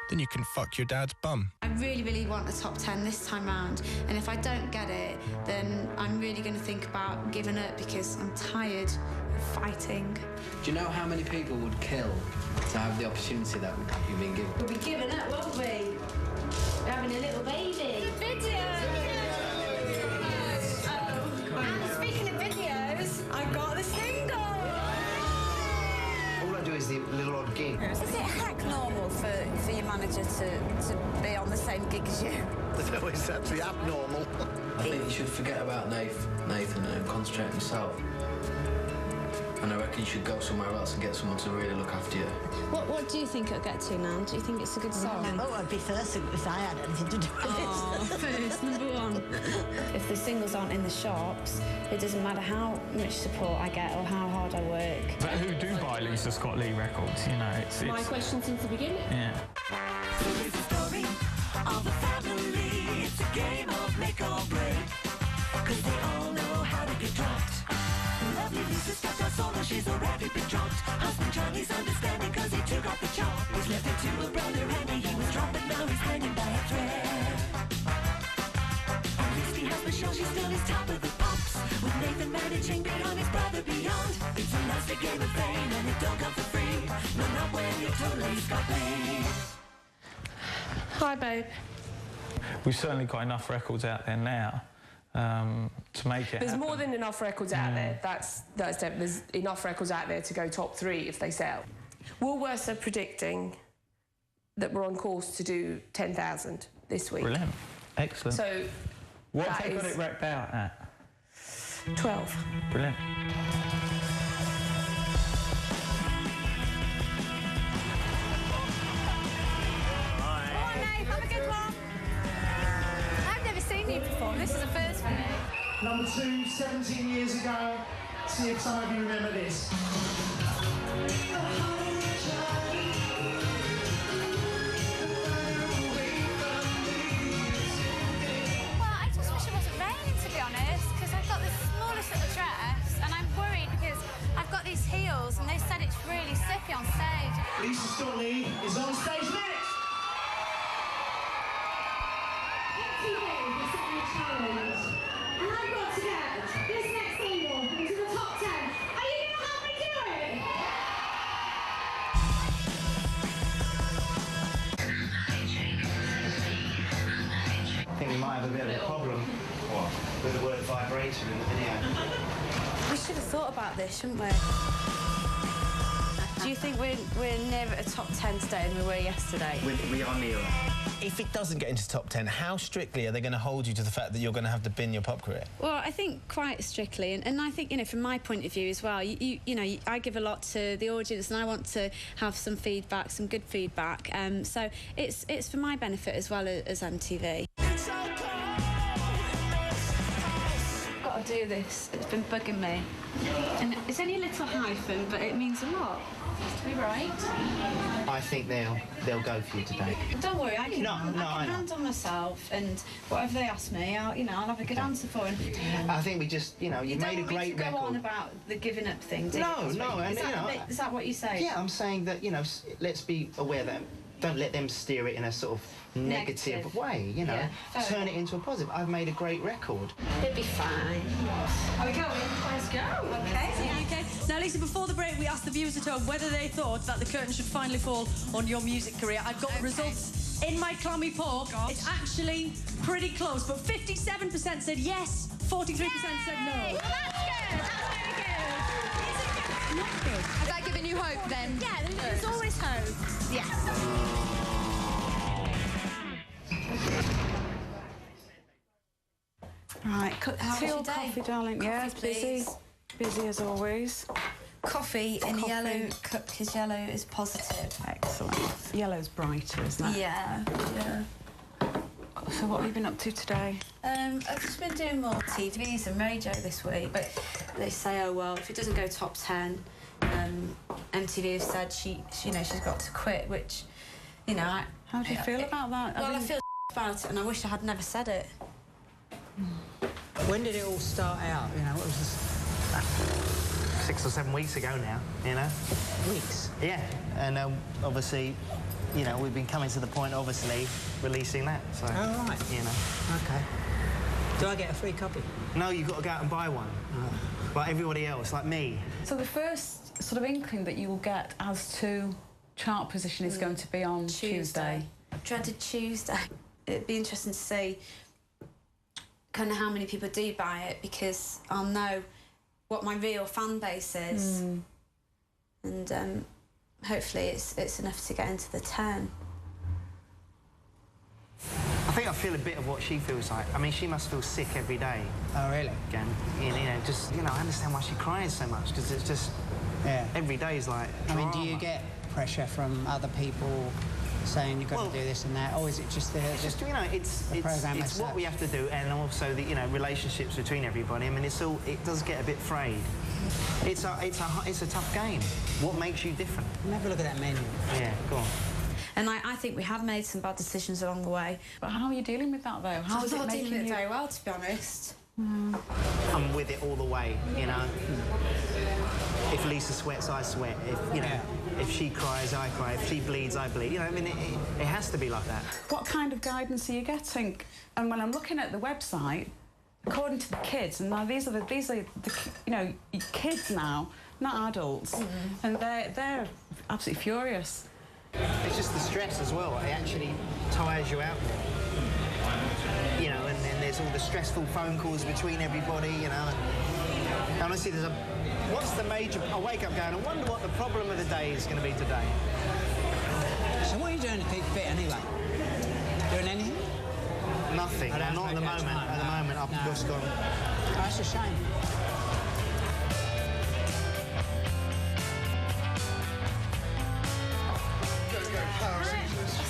then you can fuck your dad's bum. I really, really want a top 10 this time round, and if I don't get it, then I'm really going to think about giving up because I'm tired of fighting. Do you know how many people would kill to have the opportunity that you've been given? We'll be giving up, won't we? We're having a little baby. The video! And speaking of videos, I got the single! All I do is the little odd gig. Is it heck normal for your manager to be on the same gig as you? No, it's actually abnormal. I think you should forget about Nathan and concentrate on yourself. And I reckon you should go somewhere else and get someone to really look after you. What do you think it'll get to now? Do you think it's a good song? Oh, I'd be first if I had anything to do with it. First, number one. If the singles aren't in the shops, it doesn't matter how much support I get or how hard I work. But who do buy Lisa Scott Lee records? You know, it's my question since the beginning. Yeah. So it's a story of a family. It's a game of make or break. 'Cause they all know how to get dropped. Lovely Lisa Scott got solo, she's already been dropped. Husband Charlie's understanding 'cause he took off the chop. He's left it to a brother Andy, he was dropped but now he's hanging by a thread. At least he has the show, she's still his top of the pops. With Nathan managing beyond his brother beyond. It's a nasty game of fame and it don't come for free. No, not when you're totally Scott Lee. Hi, babe. We've certainly got enough records out there now to make it There's happen. more than enough records out there. That's definitely, there's enough records out there to go top 3 if they sell. Woolworths are predicting that we're on course to do 10,000 this week. Brilliant. Excellent. So what have they got it wrecked out at? 12. Brilliant. This is a first for me. Number 2, 17 years ago. See if some of you remember this. Well, I just wish it wasn't raining, to be honest, because I've got the smallest little dress, and I'm worried because I've got these heels, and they said it's really slippy on stage. Lisa Scott Lee is on stage next. And I've got to get this next single into the top 10. Are you going to help me do it? I think we might have a bit of a problem with the word vibrator in the video. We should have thought about this, shouldn't we? Do you think we're nearer a top 10 today than we were yesterday? We are nearer. If it doesn't get into top 10, how strictly are they going to hold you to the fact that you're going to have to bin your pop career? Well, I think quite strictly, and I think, you know, from my point of view as well, you know, I give a lot to the audience, and I want to have some feedback, some good feedback. So it's for my benefit as well as MTV. Got to do this. It's been bugging me, and it's only a little hyphen, but it means a lot. To be right. I think they'll go for you today. Don't worry, I can I know. handle myself, and whatever they ask me, I'll have a good answer for them. I think we just, you know, you made a great record. Go on about the giving up thing, do you? No, and Is that what you say? Yeah, I'm saying that, you know, let's be aware that don't let them steer it in a sort of negative way, you know. Yeah, turn it into a positive. I've made a great record. It'll be fine. Are we going? Let's go. Okay. Okay. Now, Lisa, before the break, we asked the viewers at home whether they thought that the curtain should finally fall on your music career. I've got the results in my clammy paw. It's actually pretty close, but 57% said yes, 43% said no. Well, that's good. That's really good. Not good. Has that given you hope, then? Yeah, there's always hope. Yes. Right, tea or coffee, darling? Coffee, yeah, please. Busy as always. Coffee in yellow cup because yellow is positive. Excellent. Yellow's brighter, isn't it? Yeah. So what have you been up to today? I've just been doing more TVs and radio this week, but they say, oh well, if it doesn't go top 10, MTV has said she's got to quit, which, you know. How do you feel about that? Well, I feel about it, and I wish I had never said it. When did it all start out? You know, what was this? 6 or 7 weeks ago now, you know. Weeks? Yeah, and obviously you know, we've been coming to the point, obviously, releasing that. So, Oh, right. you know. Okay. Do I get a free copy? No, you've got to go out and buy one. Like everybody else, like me. So the first sort of inkling that you will get as to chart position is going to be on Tuesday. Dreaded Tuesday. It'd be interesting to see kind of how many people do buy it, because I'll know what my real fan base is, and hopefully it's enough to get into the 10. I think I feel a bit of what she feels like. I mean, she must feel sick every day. Oh, really? Again, you know, just, you know, I understand why she cries so much, because it's just, every day is like I mean, do drama. you get pressure from other people saying you've got to do this and that, or is it just the you know, it's program it's what we have to do, and also the, you know, relationships between everybody. I mean, it does get a bit frayed. It's a tough game. What makes you different? Never look at that menu. Yeah, go on. And I think we have made some bad decisions along the way. But how are you dealing with that, though? How is it I'm not making dealing with you... it very well, to be honest. I'm with it all the way, you know. If Lisa sweats, I sweat. If, you know, if she cries, I cry. If she bleeds, I bleed. You know, I mean, it has to be like that. What kind of guidance are you getting? And when I'm looking at the website, according to the kids, and now these are the you know, kids now, not adults, and they're absolutely furious. It's just the stress as well. It actually tires you out more. You know, and then there's all the stressful phone calls between everybody, you know. And honestly, what's the major... I wake up going, I wonder what the problem of the day is going to be today. So what are you doing to keep fit anyway? Doing anything? Nothing. I don't Not at the think moment. that's At the right, moment, I've no. just gone... Oh, that's a shame.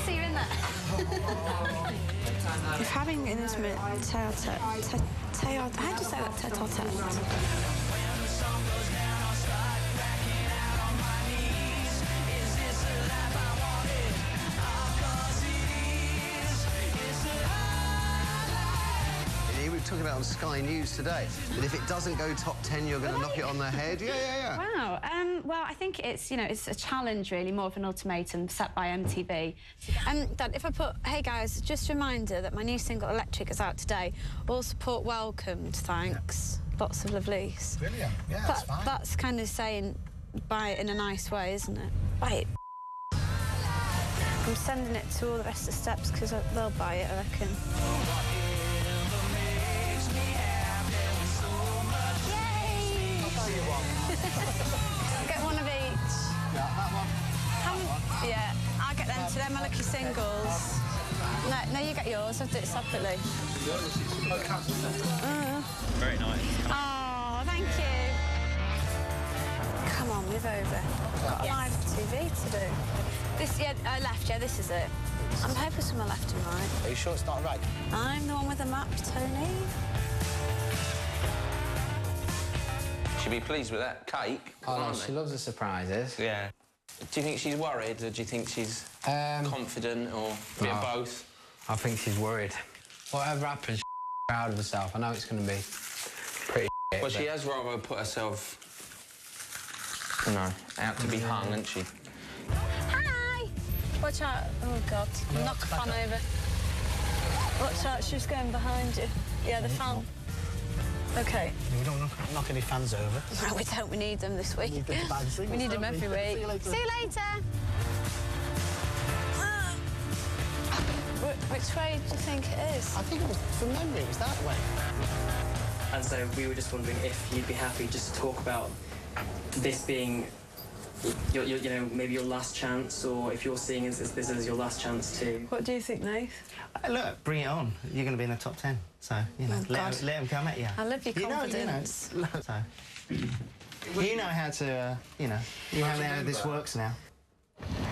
See you in there. If having an intimate tete-a-tete, how do you say that? Tete-a-tete. We were talking about on Sky News today that if it doesn't go top 10, you're going to knock it on the head. Yeah. Wow. Well, I think it's, you know, it's a challenge, really, more of an ultimatum set by MTV. Dad, if I put, hey guys, just a reminder that my new single Electric is out today. All support welcomed, thanks. Yeah. Lots of lovelies. Brilliant. Yeah, that's fine. That's kind of saying buy it in a nice way, isn't it? Buy it. I'm sending it to all the rest of the steps because they'll buy it, I reckon. Get one of each. Yeah, that one. Yeah, I'll get them to them, my lucky singles. No, you get yours. I'll do it separately. Very nice. Oh, thank you. Come on, move over. Got a live TV to do. This, left, this is it. I'm hoping someone left and right. Are you sure it's not right? I'm the one with the map, Tony. She'd be pleased with that cake. Oh, no, she loves the surprises. Yeah. Do you think she's worried, or do you think she's confident, or a bit of both? I think she's worried. Whatever happens, she's proud of herself. I know it's going to be pretty Well, she has rather put herself, you know, out to be hung, hasn't she? Hi! Watch out. Oh, God. Knock a fan over. Watch out, she's going behind you. Yeah, the fan. OK. We don't knock any fans over. No, we don't. We need them this week. We need them to bag singles, We need them don't we? every week. See you later. See you later. Which way do you think it is? I think it was, from memory, it was that way. And so we were just wondering if you'd be happy just to talk about this being your you know, maybe your last chance, or if you're seeing this as your last chance too. What do you think, Nath? Look, bring it on. You're going to be in the top 10, so, you know, let them come at you. I love your confidence. You know how to, you know how this works now.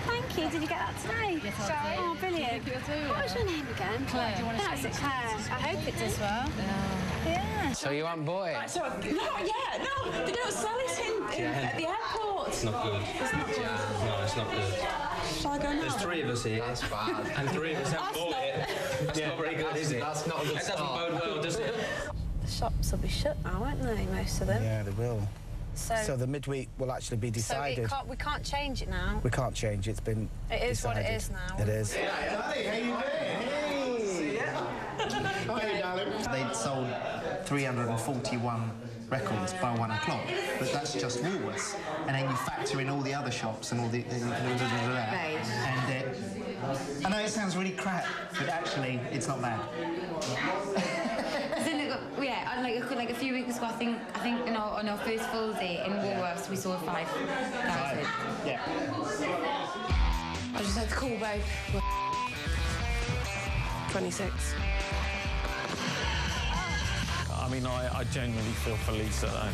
Thank you. Did you get that today? Yes, Sorry. Oh, brilliant. What was your name again? Claire. That's it, Claire. I hope it does well. Yeah. So you want boy? Right, so, no, they don't sell it at the airport. It's not good. It's not good. No, it's not good. Shall I go now? There's 3 of us here. That's bad. And 3 of us haven't bought it. That's not very good, is it? That's not a good That doesn't start. bode well, does it? The shops will be shut now, won't they, most of them? Yeah, they will. So the midweek will actually be decided. So we can't change it now. We can't change. It's been. It is decided. what it is now. It is. Hi, how you doing? Hey! Hi, darling. They'd sold 341 records by 1 o'clock, but that's just Woolworths. And then you factor in all the other shops and all the... And I know it sounds really crap, but actually, it's not bad. Yeah, like a few weeks ago, I think on our first full day in Woolworths, we sold 5,000. Yeah. I just had to call babe. 26. I mean, I genuinely feel for Lisa, though.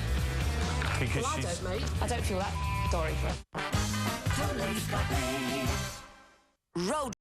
Because Well, I she's... don't, mate. I don't feel that sorry for her. Road